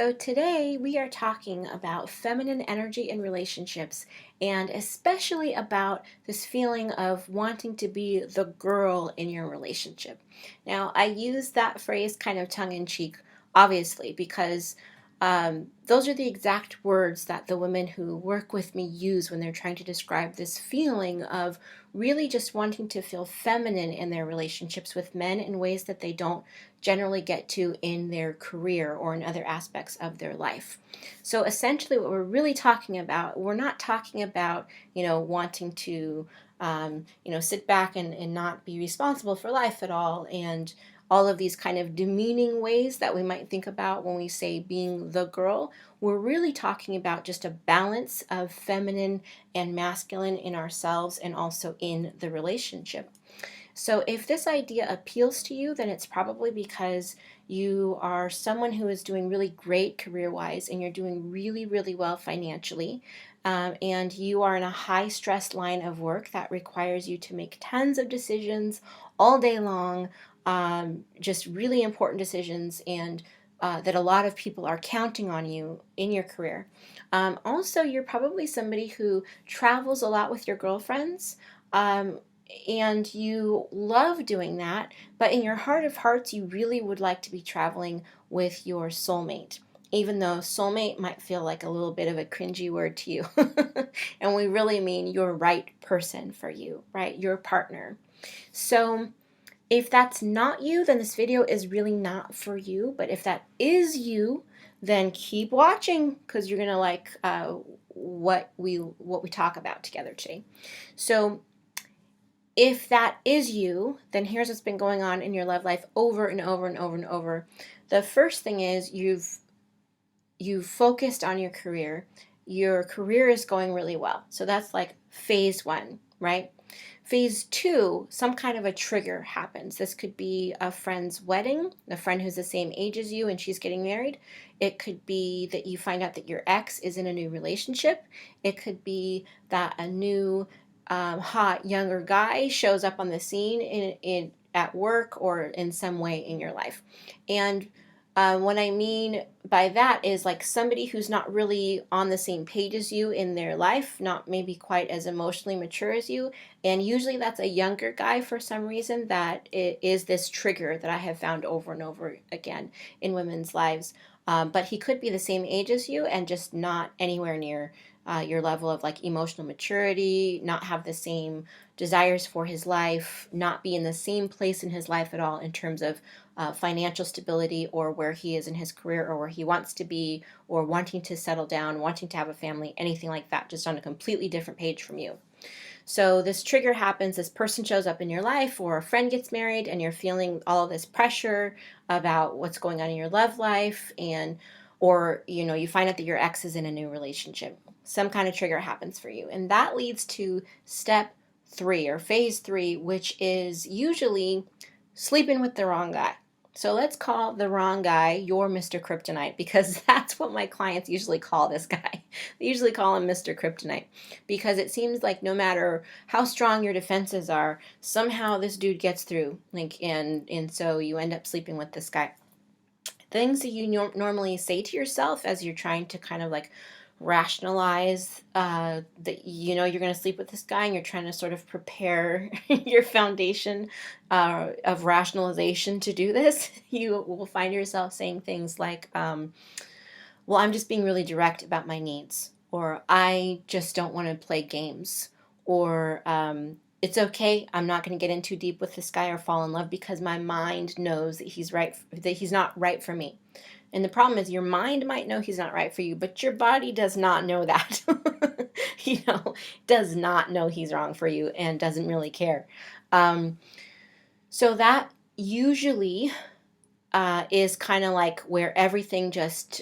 So today we are talking about feminine energy in relationships and especially about this feeling of wanting to be the girl in your relationship. Now, I use that phrase kind of tongue in cheek, obviously, because those are the exact words that the women who work with me use when they're trying to describe this feeling of really just wanting to feel feminine in their relationships with men in ways that they don't generally get to in their career or in other aspects of their life. So essentially what we're really talking about, we're not talking about, wanting to, sit back and not be responsible for life at all, and all of these kind of demeaning ways that we might think about when we say being the girl. We're really talking about just a balance of feminine and masculine in ourselves and also in the relationship. So if this idea appeals to you, then it's probably because you are someone who is doing really great career-wise and you're doing really, really well financially. And you are in a high stress line of work that requires you to make tons of decisions all day long, just really important decisions, and that a lot of people are counting on you in your career. Also, you're probably somebody who travels a lot with your girlfriends. And you love doing that, but in your heart of hearts, you really would like to be traveling with your soulmate, even though soulmate might feel like a little bit of a cringy word to you. And we really mean your right person for you, right? Your partner. So if that's not you, then this video is really not for you. But if that is you, then keep watching because you're gonna like what we talk about together today. So if that is you, then here's what's been going on in your love life over and over and over and over. The first thing is you've focused on your career. Your career is going really well. So that's like phase one, right? Phase two, some kind of a trigger happens. This could be a friend's wedding, a friend who's the same age as you and she's getting married. It could be that you find out that your ex is in a new relationship. It could be that a new hot younger guy shows up on the scene at work or in some way in your life. And what I mean by that is like somebody who's not really on the same page as you in their life, not maybe quite as emotionally mature as you. And usually that's a younger guy for some reason. That it is this trigger that I have found over and over again in women's lives. But he could be the same age as you and just not anywhere near your level of like emotional maturity, not have the same desires for his life, not be in the same place in his life at all in terms of financial stability or where he is in his career or where he wants to be or wanting to settle down, wanting to have a family, anything like that, just on a completely different page from you. So this trigger happens, this person shows up in your life, or a friend gets married and you're feeling all of this pressure about what's going on in your love life, and or you find out that your ex is in a new relationship. Some kind of trigger happens for you, and that leads to step three or phase three, which is usually sleeping with the wrong guy. So let's call the wrong guy your Mr. Kryptonite, because that's what my clients usually call this guy. They usually call him Mr. Kryptonite because it seems like no matter how strong your defenses are, somehow this dude gets through. And so you end up sleeping with this guy. Things that you normally say to yourself as you're trying to kind of like rationalize that you're going to sleep with this guy, and you're trying to sort of prepare your foundation of rationalization to do this, you will find yourself saying things like, well, I'm just being really direct about my needs, or I just don't want to play games, or it's okay, I'm not going to get in too deep with this guy or fall in love because my mind knows that he's not right for me. And the problem is your mind might know he's not right for you, but your body does not know that. Does not know he's wrong for you and doesn't really care. So that usually is kind of like where everything just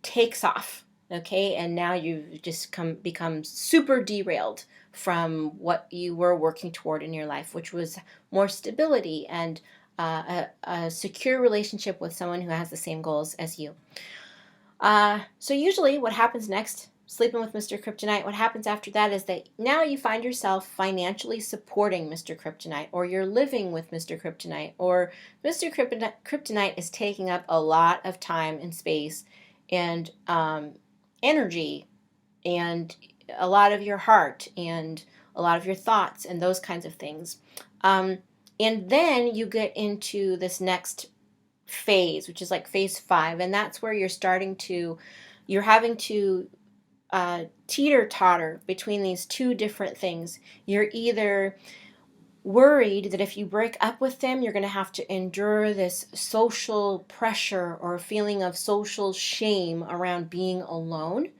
takes off, okay? And now you've just become super derailed from what you were working toward in your life, which was more stability and a secure relationship with someone who has the same goals as you. So usually what happens next, sleeping with Mr. Kryptonite, what happens after that is that now you find yourself financially supporting Mr. Kryptonite, or you're living with Mr. Kryptonite, or Mr. Kryptonite is taking up a lot of time and space and energy, and a lot of your heart, and a lot of your thoughts, and those kinds of things. Um, and then you get into this next phase, which is like phase 5, and that's where you're having to teeter totter between these two different things. You're either worried that if you break up with them, you're going to have to endure this social pressure or feeling of social shame around being alone.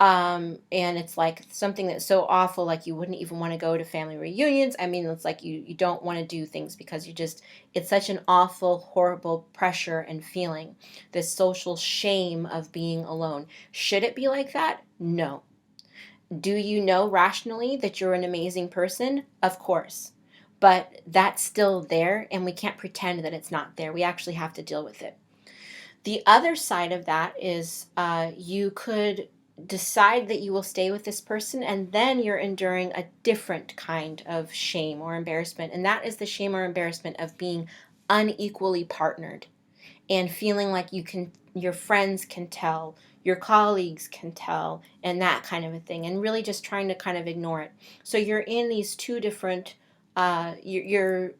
And it's like something that's so awful, like you wouldn't even want to go to family reunions. I mean, it's like you don't want to do things because it's such an awful, horrible pressure and feeling, this social shame of being alone. Should it be like that? No. Do you know rationally that you're an amazing person? Of course. But that's still there, and we can't pretend that it's not there. We actually have to deal with it. The other side of that is you could decide that you will stay with this person, and then you're enduring a different kind of shame or embarrassment. And that is the shame or embarrassment of being unequally partnered and feeling like your friends can tell, your colleagues can tell, and that kind of a thing, and really just trying to kind of ignore it. So you're in these two different, you're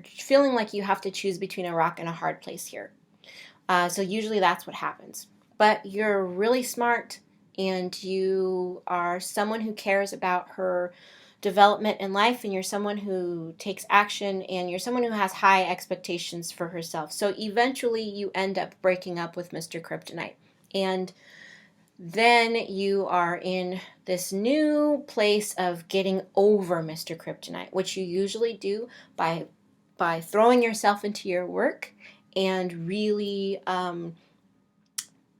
feeling like you have to choose between a rock and a hard place here. So usually that's what happens. But you're really smart, and you are someone who cares about her development in life, and you're someone who takes action, and you're someone who has high expectations for herself. So eventually you end up breaking up with Mr. Kryptonite. And then you are in this new place of getting over Mr. Kryptonite, which you usually do by throwing yourself into your work and really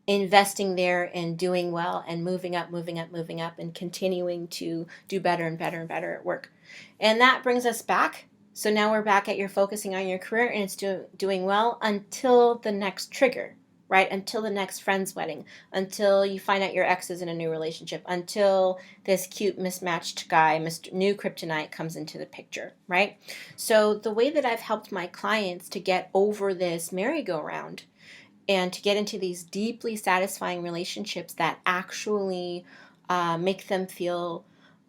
investing there and doing well and moving up, and continuing to do better and better and better at work. And that brings us back. So now we're back at you're focusing on your career, and it's doing well until the next trigger, right? Until the next friend's wedding, until you find out your ex is in a new relationship, until this cute mismatched guy, Mr. New Kryptonite, comes into the picture, right? So the way that I've helped my clients to get over this merry-go-round and to get into these deeply satisfying relationships that actually make them feel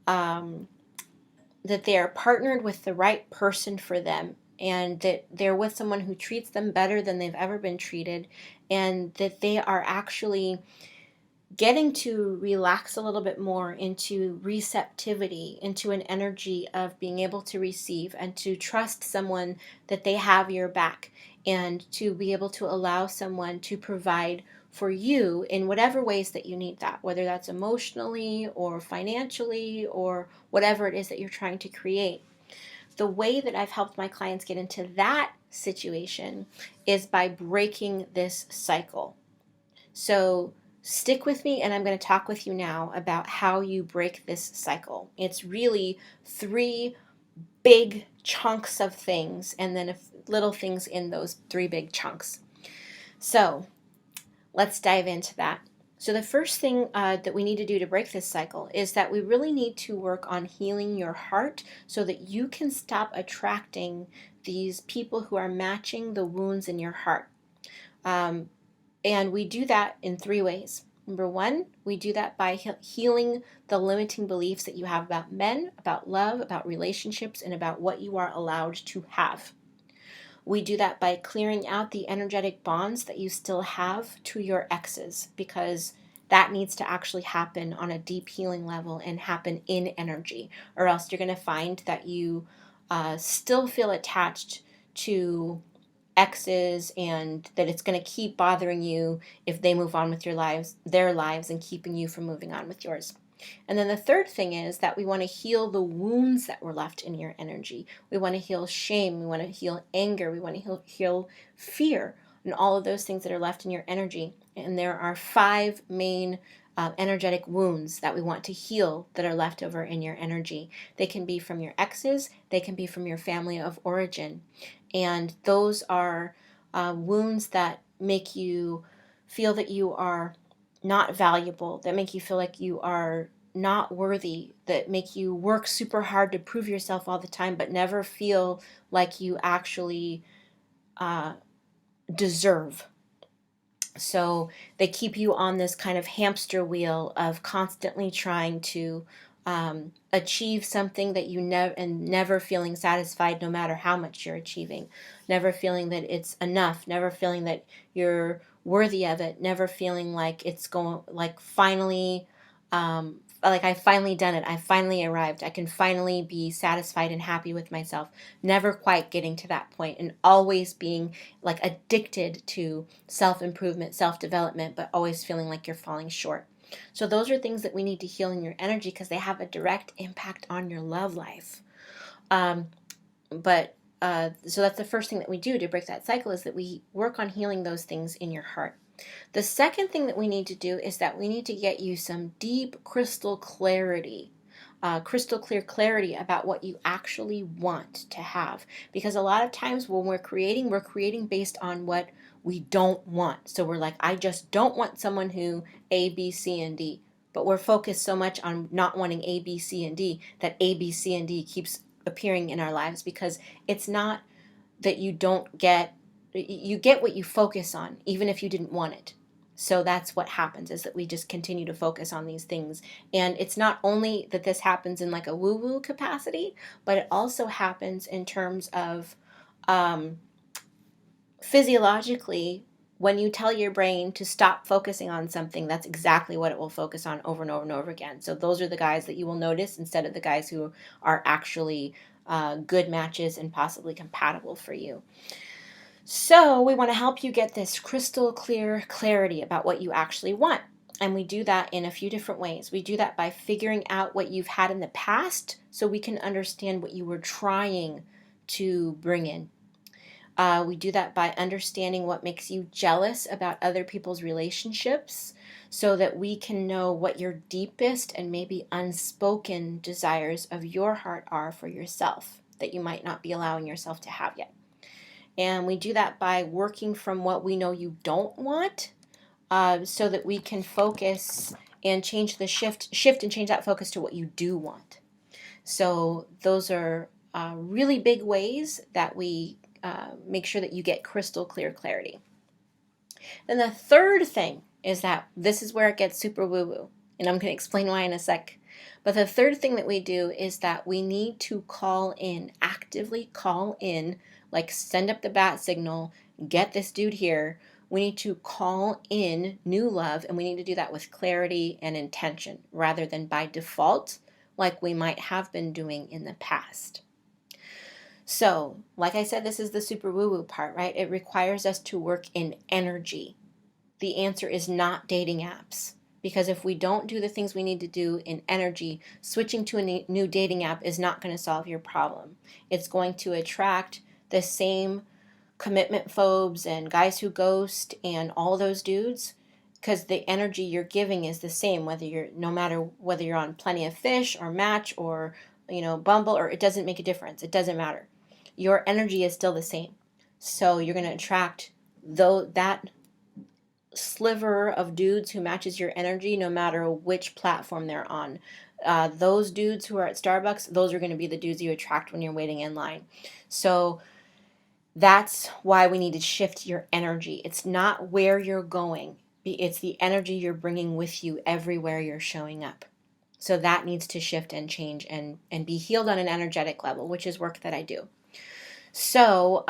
that they are partnered with the right person for them, and that they're with someone who treats them better than they've ever been treated, and that they are actually getting to relax a little bit more into receptivity, into an energy of being able to receive and to trust someone that they have your back, and to be able to allow someone to provide for you in whatever ways that you need that, whether that's emotionally or financially or whatever it is that you're trying to create. The way that I've helped my clients get into that situation is by breaking this cycle. So stick with me, and I'm going to talk with you now about how you break this cycle. It's really 3 big chunks of things, and then little things in those 3 big chunks. So let's dive into that. So the first thing that we need to do to break this cycle is that we really need to work on healing your heart so that you can stop attracting these people who are matching the wounds in your heart. And we do that in 3 ways. Number 1, we do that by healing the limiting beliefs that you have about men, about love, about relationships, and about what you are allowed to have. We do that by clearing out the energetic bonds that you still have to your exes, because that needs to actually happen on a deep healing level and happen in energy, or else you're going to find that you still feel attached to exes, and that it's going to keep bothering you if they move on with their lives, and keeping you from moving on with yours. And then the third thing is that we want to heal the wounds that were left in your energy. We want to heal shame. We want to heal anger. We want to heal fear, and all of those things that are left in your energy. And there are 5 main energetic wounds that we want to heal that are left over in your energy. They can be from your exes. They can be from your family of origin. And those are wounds that make you feel that you are not valuable, that make you feel like you are not worthy, that make you work super hard to prove yourself all the time, but never feel like you actually deserve. So they keep you on this kind of hamster wheel of constantly trying to achieve something that you never, and never feeling satisfied no matter how much you're achieving, never feeling that it's enough, never feeling that you're worthy of it, never feeling like it's going, like finally, like I finally done it, I finally arrived, I can finally be satisfied and happy with myself, never quite getting to that point, and always being like addicted to self-improvement, self-development, but always feeling like you're falling short. So those are things that we need to heal in your energy because they have a direct impact on your love life. Um, but so that's the first thing that we do to break that cycle, is that we work on healing those things in your heart. The second thing that we need to do is that we need to get you some deep crystal clarity, crystal clear clarity about what you actually want to have. Because a lot of times when we're creating based on what we don't want. So we're like, I just don't want someone who A, B, C, and D. But we're focused so much on not wanting A, B, C, and D that A, B, C, and D keeps appearing in our lives, because it's not that you get what you focus on, even if you didn't want it. So that's what happens, is that we just continue to focus on these things. And it's not only that this happens in like a woo-woo capacity, but it also happens in terms of um, physiologically. When you tell your brain to stop focusing on something, that's exactly what it will focus on over and over and over again. So those are the guys that you will notice instead of the guys who are actually good matches and possibly compatible for you. So we want to help you get this crystal clear clarity about what you actually want. And we do that in a few different ways. We do that by figuring out what you've had in the past so we can understand what you were trying to bring in. We do that by understanding what makes you jealous about other people's relationships so that we can know what your deepest and maybe unspoken desires of your heart are for yourself that you might not be allowing yourself to have yet. And we do that by working from what we know you don't want, so that we can focus and change the shift and change that focus to what you do want. So those are really big ways that we make sure that you get crystal clear clarity. Then the third thing is that this is where it gets super woo-woo, and I'm going to explain why in a sec. But the third thing that we do is that we need to actively call in, like send up the bat signal, get this dude here. We need to call in new love, and we need to do that with clarity and intention rather than by default, like we might have been doing in the past. So, like I said, this is the super woo-woo part, right? It requires us to work in energy. The answer is not dating apps. Because if we don't do the things we need to do in energy, switching to a new dating app is not going to solve your problem. It's going to attract the same commitment phobes and guys who ghost and all those dudes, because the energy you're giving is the same, no matter whether you're on Plenty of Fish or Match or Bumble, or it doesn't make a difference. It doesn't matter. Your energy is still the same. So you're going to attract that sliver of dudes who matches your energy no matter which platform they're on. Those dudes who are at Starbucks, those are going to be the dudes you attract when you're waiting in line. So that's why we need to shift your energy. It's not where you're going. It's the energy you're bringing with you everywhere you're showing up. So that needs to shift and change and be healed on an energetic level, which is work that I do. So,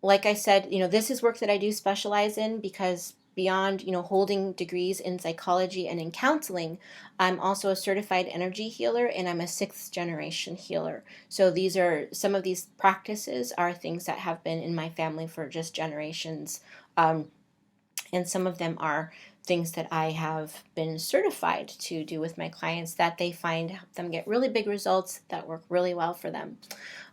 like I said, this is work that I do specialize in because beyond, holding degrees in psychology and in counseling, I'm also a certified energy healer and I'm a 6th generation healer. So some of these practices are things that have been in my family for just generations. And some of them are things that I have been certified to do with my clients that they find help them get really big results that work really well for them.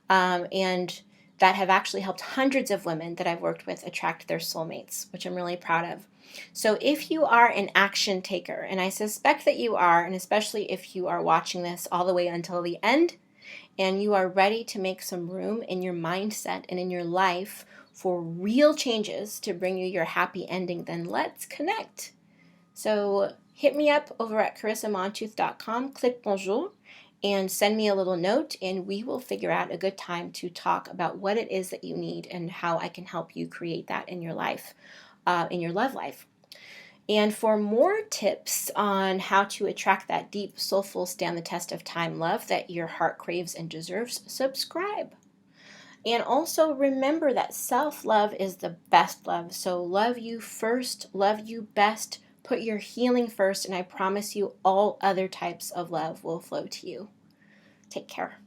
And that have actually helped hundreds of women that I've worked with attract their soulmates, which I'm really proud of. So if you are an action taker, and I suspect that you are, and especially if you are watching this all the way until the end, and you are ready to make some room in your mindset and in your life for real changes to bring you your happy ending, then let's connect. So hit me up over at CarisaMontooth.com, click bonjour, and send me a little note, and we will figure out a good time to talk about what it is that you need and how I can help you create that in your life. in your love life. And for more tips on how to attract that deep, soulful, stand the test of time love that your heart craves and deserves, subscribe. And also remember that self-love is the best love. So love you first, love you best, put your healing first, and I promise you all other types of love will flow to you. Take care.